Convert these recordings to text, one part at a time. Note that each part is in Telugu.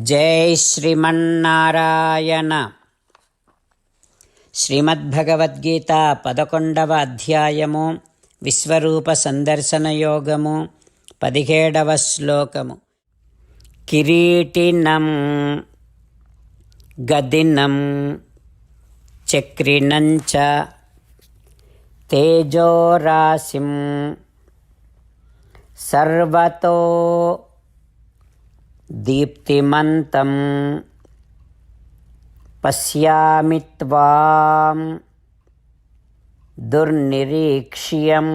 జై శ్రీమన్నారాయణ. శ్రీమద్భగవద్గీత 11వ అధ్యాయము విశ్వరూప సందర్శన యోగము 17వ శ్లోకము. కిరీటినం గదినం చక్రిణం చ తేజోరాశిం సర్వతో దీప్తిమంతం పశ్యామి త్వాం దుర్నిరీక్ష్యం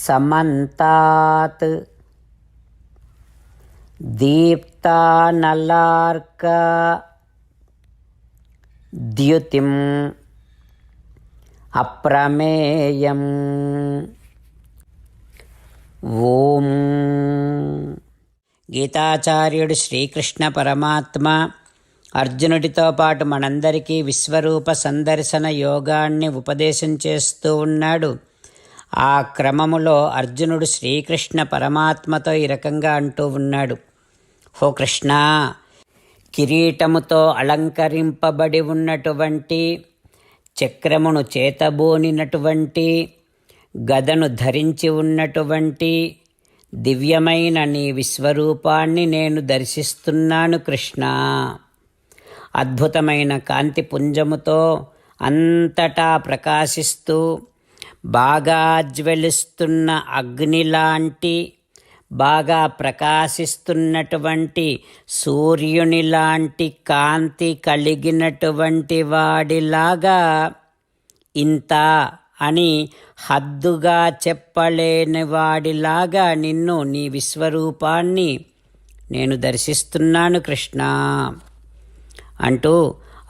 సమంతాత్ దీప్తానలార్క ద్యుతిం అప్రమేయం. ఓం. గీతాచార్యుడు శ్రీకృష్ణ పరమాత్మ అర్జునుడితో పాటు మనందరికీ విశ్వరూప సందర్శన యోగాన్ని ఉపదేశం చేస్తూ ఉన్నాడు. ఆ క్రమములో అర్జునుడు శ్రీకృష్ణ పరమాత్మతో ఈ రకంగా అంటూ ఉన్నాడు. హో కృష్ణ, కిరీటముతో అలంకరింపబడి ఉన్నటువంటి, చక్రమును చేతబూనినటువంటి, గదను ధరించి ఉన్నటువంటి దివ్యమైన నీ విశ్వరూపాన్ని నేను దర్శిస్తున్నాను కృష్ణ. అద్భుతమైన కాంతి పుంజముతో అంతటా ప్రకాశిస్తూ బాగా జ్వలిస్తున్న అగ్నిలాంటి, బాగా ప్రకాశిస్తున్నటువంటి సూర్యుని లాంటి కాంతి కలిగినటువంటి వాడిలాగా, ఇంత అని హద్దుగా చెప్పలేని వాడిలాగా నిన్ను, నీ విశ్వరూపాన్ని నేను దర్శిస్తున్నాను కృష్ణ అంటూ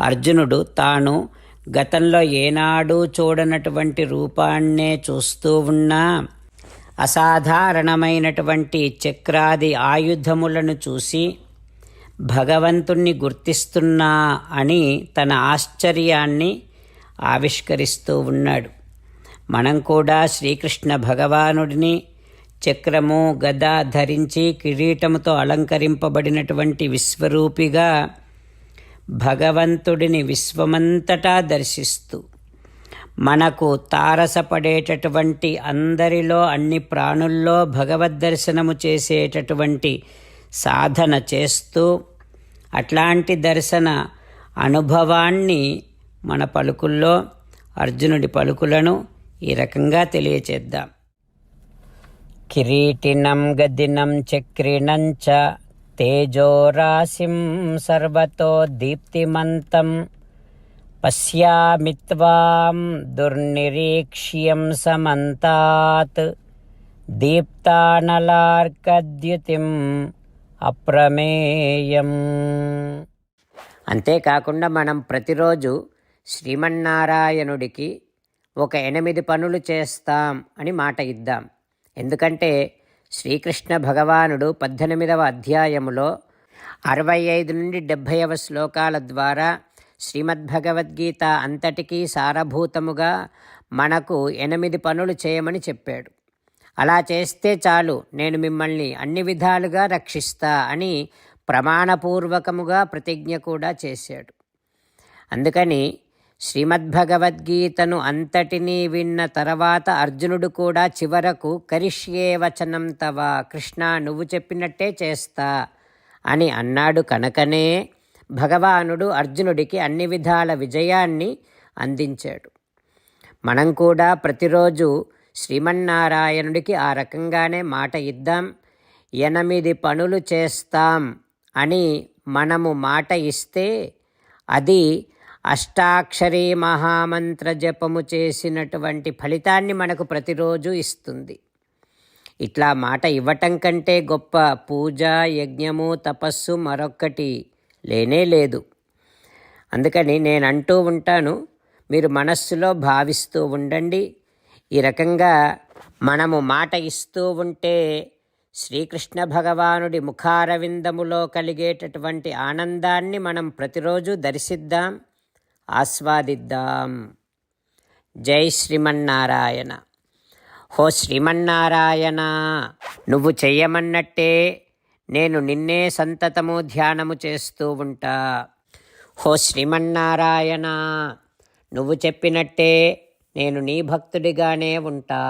అర్జునుడు తాను గతంలో ఏనాడూ చూడనటువంటి రూపాన్నే చూస్తూ ఉన్నా, అసాధారణమైనటువంటి చక్రాది ఆయుధములను చూసి భగవంతుణ్ణి గుర్తిస్తున్నా అని తన ఆశ్చర్యాన్ని ఆవిష్కరిస్తూ ఉన్నాడు. మనం కూడా శ్రీకృష్ణ భగవానుడిని చక్రము గద ధరించి కిరీటముతో అలంకరింపబడినటువంటి విశ్వరూపిగా భగవంతుడిని విశ్వమంతటా దర్శిస్తూ, మనకు తారసపడేటటువంటి అందరిలో, అన్ని ప్రాణుల్లో భగవద్దర్శనము చేసేటటువంటి సాధన చేస్తూ, అట్లాంటి దర్శన అనుభవాన్ని మన పలుకుల్లో అర్జునుడి పలుకులను ఈ రకంగా తెలియచేద్దాం. కిరీటినం గదినం చక్రిణం చ తేజోరాశిం సర్వతో దీప్తిమంతం పశ్యామి త్వాం దుర్నిరీక్ష్యం సమంతాత్ దీప్తానలార్కద్యుతిం అప్రమేయం. అంతేకాకుండా మనం ప్రతిరోజు శ్రీమన్నారాయణుడికి ఒక 8 పనులు చేస్తాం అని మాట ఇద్దాం. ఎందుకంటే శ్రీకృష్ణ భగవానుడు 18వ అధ్యాయములో 65 నుండి 70వ శ్లోకాల ద్వారా శ్రీమద్భగవద్గీత అంతటికీ సారభూతముగా మనకు 8 పనులు చేయమని చెప్పాడు. అలా చేస్తే చాలు, నేను మిమ్మల్ని అన్ని విధాలుగా రక్షిస్తా అని ప్రమాణపూర్వకముగా ప్రతిజ్ఞ కూడా చేశాడు. అందుకని శ్రీమద్భగవద్గీతను అంతటినీ విన్న తర్వాత అర్జునుడు కూడా చివరకు కరిష్యే వచనం తవ, కృష్ణ నువ్వు చెప్పినట్టే చేస్తా అని అన్నాడు. కనుకనే భగవానుడు అర్జునుడికి అన్ని విధాల విజయాన్ని అందించాడు. మనం కూడా ప్రతిరోజు శ్రీమన్నారాయణుడికి ఆ రకంగానే మాట ఇద్దాం. 8 పనులు చేస్తాం అని మనము మాట ఇస్తే అది అష్టాక్షరీ మహామంత్ర జపము చేసినటువంటి ఫలితాన్ని మనకు ప్రతిరోజు ఇస్తుంది. ఇట్లా మాట ఇవ్వటం కంటే గొప్ప పూజ, యజ్ఞము, తపస్సు మరొక్కటి లేనే లేదు. అందుకని నేను అంటూ ఉంటాను, మీరు మనస్సులో భావిస్తూ ఉండండి. ఈ రకంగా మనము మాట ఇస్తూ ఉంటే శ్రీకృష్ణ భగవానుడి ముఖారవిందములో కలిగేటటువంటి ఆనందాన్ని మనం ప్రతిరోజు దర్శిద్దాం, ఆస్వాదిద్దాం. జై శ్రీమన్నారాయణ. హో శ్రీమన్నారాయణ, నువ్వు చెయ్యమన్నట్టే నేను నిన్నే సంతతము ధ్యానము చేస్తూ ఉంటా. హో శ్రీమన్నారాయణ, నువ్వు చెప్పినట్టే నేను నీ భక్తుడిగానే ఉంటా.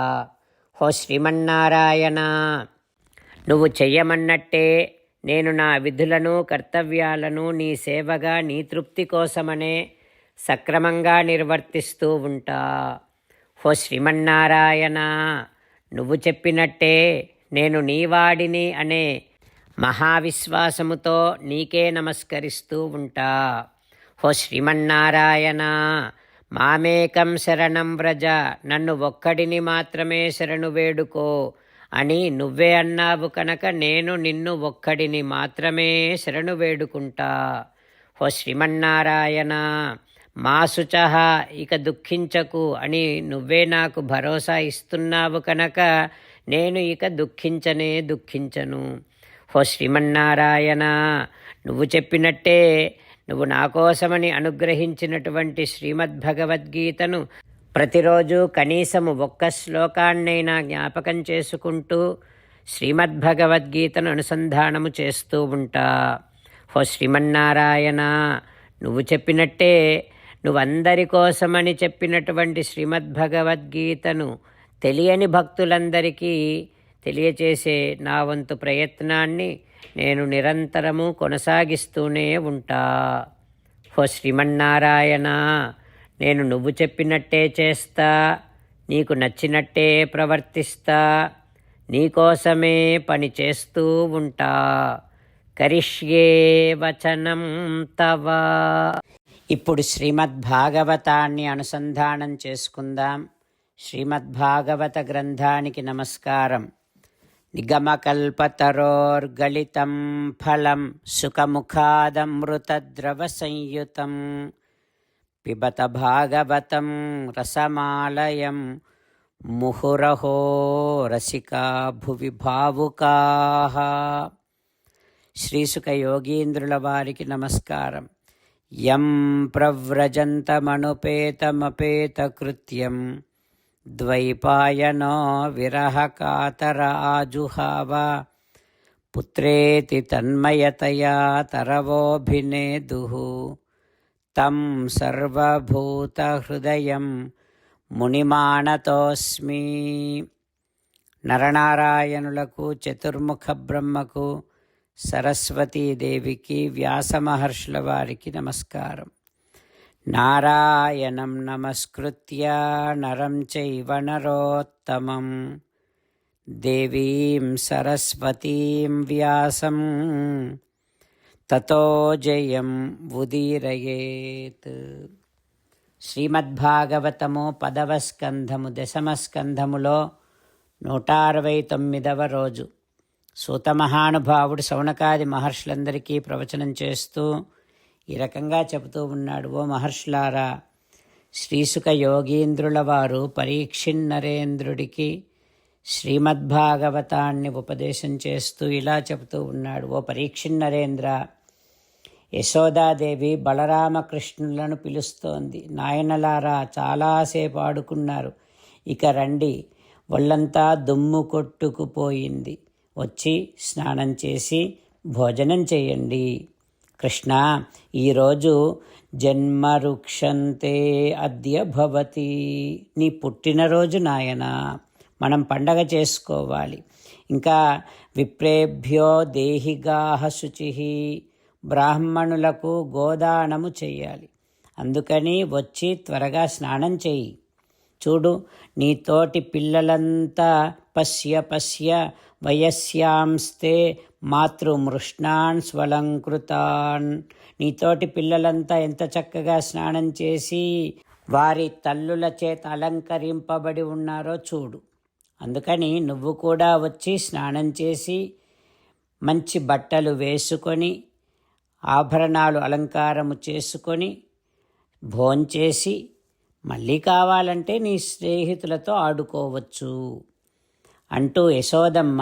హో శ్రీమన్నారాయణ, నువ్వు చెయ్యమన్నట్టే నేను నా విధులను కర్తవ్యాలను నీ సేవగా నీ తృప్తి కోసమనే సక్రమంగా నిర్వర్తిస్తూ ఉంటా. హో శ్రీమన్నారాయణ, నువ్వు చెప్పినట్టే నేను నీవాడిని అనే మహావిశ్వాసముతో నీకే నమస్కరిస్తూ ఉంటా. హో శ్రీమన్నారాయణ, మామేకం శరణం వ్రజ, నన్ను ఒక్కడిని మాత్రమే శరణు వేడుకో అని నువ్వే అన్నావు కనుక నేను నిన్ను ఒక్కడిని మాత్రమే శరణు వేడుకుంటా. హో శ్రీమన్నారాయణ, మా శుచః, ఇక దుఃఖించకు అని నువ్వే నాకు భరోసా ఇస్తున్నావు కనుక నేను ఇక దుఃఖించను. హో శ్రీమన్నారాయణ, నువ్వు చెప్పినట్టే నువ్వు నా కోసమని అనుగ్రహించినటువంటి శ్రీమద్భగవద్గీతను ప్రతిరోజు కనీసము ఒక్క శ్లోకాన్నైనా జ్ఞాపకం చేసుకుంటూ శ్రీమద్భగవద్గీతను అనుసంధానము చేస్తూ ఉంటా. హో శ్రీమన్నారాయణ, నువ్వు చెప్పినట్టే నువ్వందరి కోసమని చెప్పినటువంటి శ్రీమద్భగవద్గీతను తెలియని భక్తులందరికీ తెలియచేసే నా వంతు ప్రయత్నాన్ని నేను నిరంతరము కొనసాగిస్తూనే ఉంటా. హో శ్రీమన్నారాయణ, నేను నువ్వు చెప్పినట్టే చేస్తా, నీకు నచ్చినట్టే ప్రవర్తిస్తా, నీకోసమే పని చేస్తూ ఉంటా. కరిష్యే వచనం తవ. ఇప్పుడు శ్రీమద్భాగవతాన్ని అనుసంధానం చేసుకుందాం. శ్రీమద్భాగవత గ్రంథానికి నమస్కారం. నిగమకల్పతరోర్గళితం ఫలం సుఖముఖాదమృతద్రవ సంయుతం పిబత భాగవతం రసమాలయం ముహురహో రసికా భువి భావుకాః. శ్రీసుఖ యోగీంద్రుల వారికి నమస్కారం. యం ప్రవ్రజంతమనుపేతమపేతకృత్యం ద్వైపాయనో విరహకాతర ఆజుహావ పుత్రేతి తన్మయతయా తరవోభినేదుః తం సర్వభూతహృదయం మునిమానతోస్మి. నరనారాయణులకు, చతుర్ముఖ బ్రహ్మకు, సరస్వతీదేవికి, వ్యాసమహర్షుల వారికి నమస్కారం. నారాయణం నమస్కృత్య నరం చైవ నరోత్తమం దేవీం సరస్వతీం వ్యాసం తతో జయం ఉదీరయేత్. శ్రీమద్భాగవతము 10వ స్కంధము 10వ స్కంధములో 169వ రోజు. సూత మహానుభావుడు శౌనకాది మహర్షులందరికీ ప్రవచనం చేస్తూ ఈ రకంగా చెబుతూ ఉన్నాడు. ఓ మహర్షులారా, శ్రీసుఖ యోగీంద్రుల వారు పరీక్షిన్నరేంద్రుడికి శ్రీమద్భాగవతాన్ని ఉపదేశం చేస్తూ ఇలా చెబుతూ ఉన్నాడు. ఓ పరీక్షిన్నరేంద్ర, యశోదాదేవి బలరామకృష్ణులను పిలుస్తోంది. నాయనలారా, చాలాసేపు ఆడుకున్నారు, ఇక రండి, ఒళ్ళంతా దుమ్ము కొట్టుకుపోయింది, వచ్చి స్నానం చేసి భోజనం చేయండి. కృష్ణ, ఈరోజు జన్మరుక్షంతే అద్య భవతి, నీ పుట్టినరోజు నాయనా, మనం పండగ చేసుకోవాలి. ఇంకా విప్రేభ్యో దేహిగాః శుచిః, బ్రాహ్మణులకు గోదానము చెయ్యాలి. అందుకని వచ్చి త్వరగా స్నానం చెయ్యి. చూడు, నీ తోటి పిల్లలంతా పశ్య పశ్య వయస్యాంస్తే మాతృమృష్ణాన్ స్వలంకృతాన్, నీతోటి పిల్లలంతా ఎంత చక్కగా స్నానం చేసి వారి తల్లుల చేత అలంకరింపబడి ఉన్నారో చూడు. అందుకని నువ్వు కూడా వచ్చి స్నానం చేసి మంచి బట్టలు వేసుకొని ఆభరణాలు అలంకారము చేసుకొని భోంచేసి మళ్ళీ కావాలంటే నీ స్నేహితులతో ఆడుకోవచ్చు అంటూ యశోదమ్మ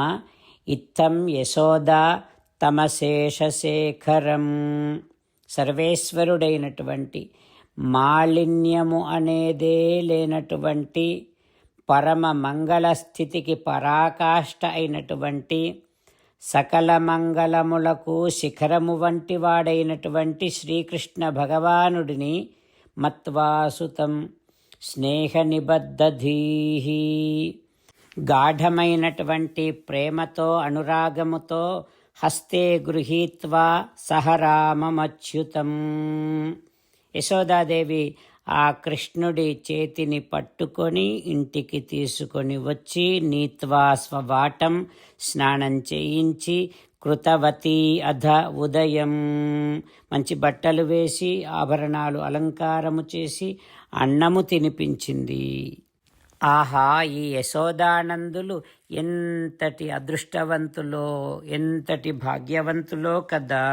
ఇత్తం యశోదా తమశేషశేఖరం, సర్వేశ్వరుడైనటువంటి మాలిన్యము అనేదే లేనటువంటి పరమ మంగళ స్థితికి పరాకాష్ఠ అయినటువంటి సకల మంగళములకు శిఖరము వంటి వాడైనటువంటి శ్రీకృష్ణ భగవానుడిని మత్వాసుతం స్నేహ నిబద్ధధీహి, గాఢమైనటువంటి ప్రేమతో అనురాగముతో హస్తే గృహీత్వా సహ రామమచ్యుతం, యశోదాదేవి ఆ కృష్ణుడి చేతిని పట్టుకొని ఇంటికి తీసుకొని వచ్చి నీత్వా స్వవాటం స్నానం చేయించి కృతవతీ అధ ఉదయం, మంచి బట్టలు వేసి ఆభరణాలు అలంకారము చేసి అన్నము తినిపించింది. ఆహా, ఈ యశోదానందులు ఎంతటి అదృష్టవంతులో, ఎంతటి భాగ్యవంతులో కదా.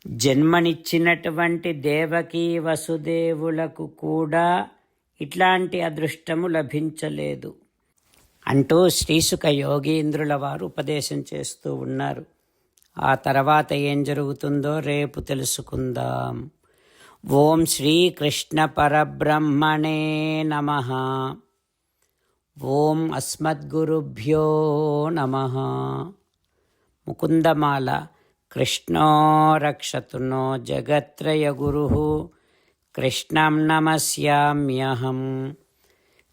జన్మనిచ్చినటువంటి దేవకీ వసుదేవులకు కూడా ఇట్లాంటి అదృష్టము లభించలేదు అంటూ శ్రీసుఖ యోగీంద్రుల వారు ఉపదేశం చేస్తూ ఉన్నారు. ఆ తర్వాత ఏం జరుగుతుందో రేపు తెలుసుకుందాం. ఓం శ్రీకృష్ణ పరబ్రహ్మణే నమః. ఓం అస్మద్గురుభ్యో నమః. ముకుందమాల. కృష్ణో రక్షతు నో జగత్రయగురుః కృష్ణం నమస్యామ్యహం.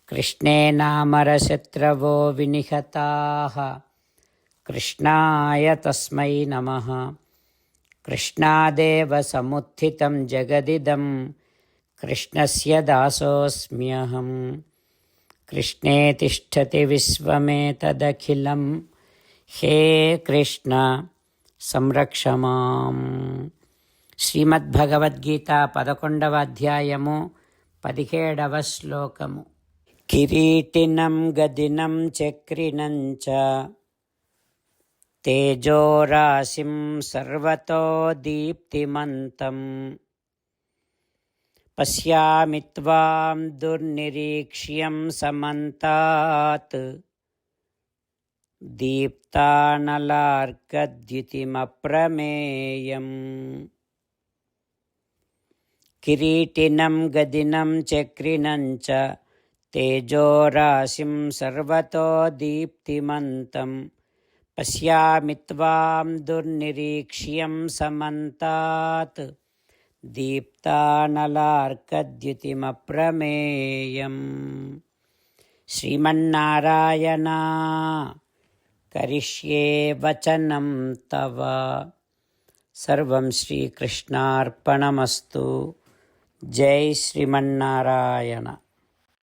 కృష్ణే నామరశత్రవో వినిహతాః కృష్ణాయ తస్మై నమః. కృష్ణాదేవ సముత్థితం జగదిదం కృష్ణస్య దాసోస్మ్యహం. కృష్ణే తిష్టతి విశ్వమేతదఖిలం హే కృష్ణ సంరక్ష మాం. శ్రీమద్భగవద్గీత 11వ అధ్యాయము 17వ శ్లోకము. కిరీటినం గదినం చక్రిణం చ తేజోరాశిం సర్వతో దీప్తిమంతం పశ్యామి త్వాం దుర్నిరీక్ష్యం సమంతాత్ దీప్తానలార్కద్యుతిమప్రమేయం. కిరీటినం గదినం చక్రిణం చ తేజోరాశిం సర్వతో దీప్తిమంతం పశ్యామి త్వాం దుర్నిరీక్ష్యం సమంతాత్ దీప్తానలార్కద్యుతిమప్రమేయం. శ్రీమన్నారాయణ కరిష్యే వచనం తవ. సర్వం శ్రీకృష్ణార్పణమస్తు. జై శ్రీమన్నారాయణ.